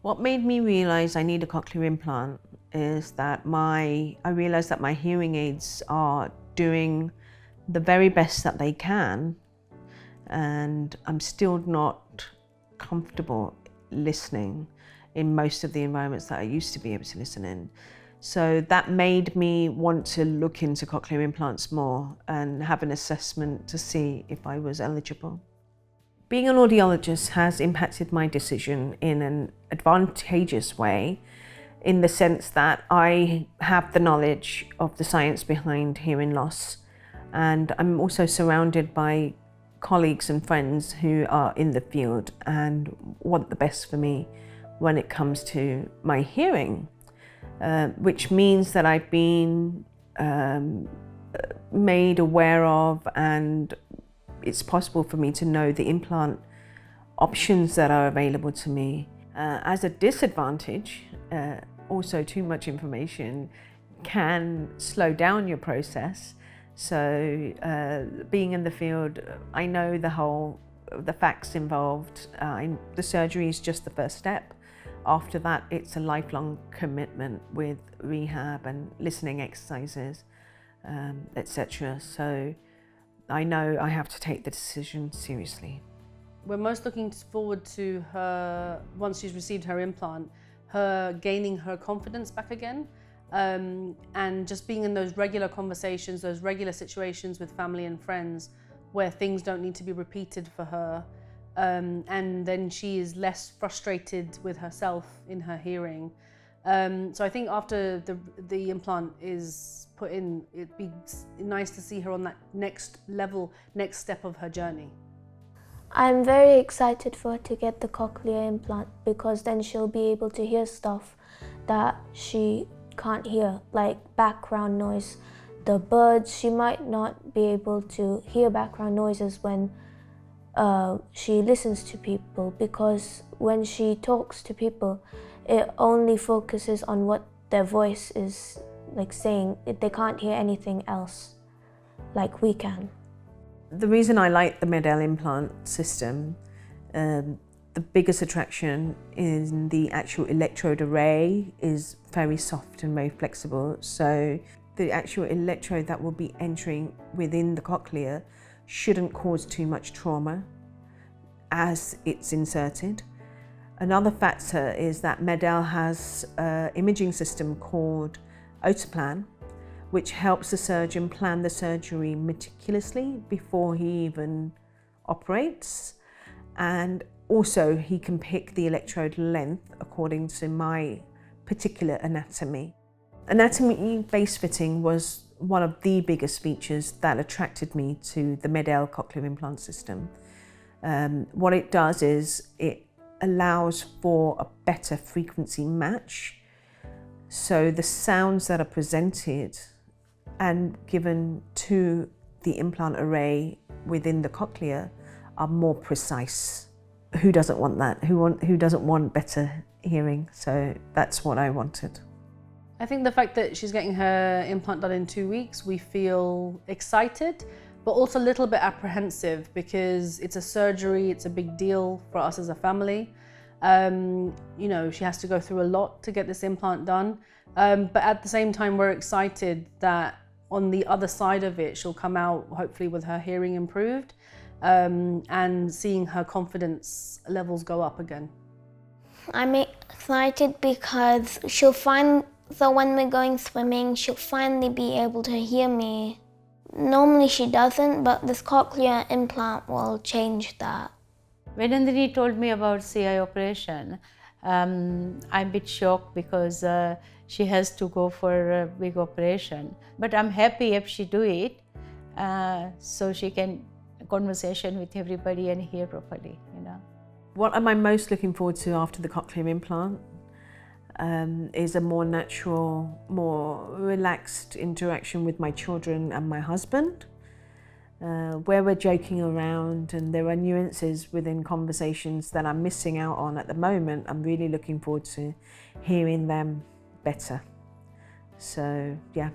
What made me realise I need a cochlear implant is that I realised that my hearing aids are doing the very best that they can, and I'm still not comfortable listening in most of the environments that I used to be able to listen in. So that made me want to look into cochlear implants more and have an assessment to see if I was eligible. Being an audiologist has impacted my decision in an advantageous way, in the sense that I have the knowledge of the science behind hearing loss, and I'm also surrounded by colleagues and friends who are in the field and want the best for me when it comes to my hearing, which means that I've been made aware of, and it's possible for me to know the implant options that are available to me. As a disadvantage, also too much information can slow down your process. So being in the field, I know the facts involved. The surgery is just the first step. After that, it's a lifelong commitment with rehab and listening exercises, etc. So I know I have to take the decision seriously. We're most looking forward to her, once she's received her implant, her gaining her confidence back again, and just being in those regular conversations, those regular situations with family and friends where things don't need to be repeated for her, and then she is less frustrated with herself in her hearing. So I think after the implant is put in, it'd be nice to see her on that next level, next step of her journey. I'm very excited for her to get the cochlear implant, because then she'll be able to hear stuff that she can't hear, like background noise. The birds, she might not be able to hear background noises when she listens to people, because when she talks to people, it only focuses on what their voice is like saying. They can't hear anything else like we can. The reason I like the MED-EL implant system, the biggest attraction in the actual electrode array is very soft and very flexible. So the actual electrode that will be entering within the cochlea shouldn't cause too much trauma as it's inserted. Another factor is that MED-EL has an imaging system called Autoplan, which helps the surgeon plan the surgery meticulously before he even operates. And also he can pick the electrode length according to my particular anatomy. Anatomy-based fitting was one of the biggest features that attracted me to the MED-EL cochlear implant system. What it does is it allows for a better frequency match. So the sounds that are presented and given to the implant array within the cochlea are more precise. Who doesn't want that? Who doesn't want better hearing? So that's what I wanted. I think the fact that she's getting her implant done in 2 weeks, we feel excited, but also a little bit apprehensive, because it's a surgery, it's a big deal for us as a family. You know, she has to go through a lot to get this implant done. But at the same time, we're excited that on the other side of it, she'll come out hopefully with her hearing improved, and seeing her confidence levels go up again. I'm excited because when we're going swimming, she'll finally be able to hear me. Normally she doesn't, but this cochlear implant will change that. When Nandini told me about CI operation, I'm a bit shocked, because she has to go for a big operation. But I'm happy if she do it, so she can conversation with everybody and hear properly, you know. What am I most looking forward to after the cochlear implant is a more natural, more relaxed interaction with my children and my husband, where we're joking around and there are nuances within conversations that I'm missing out on at the moment. I'm really looking forward to hearing them better. So yeah.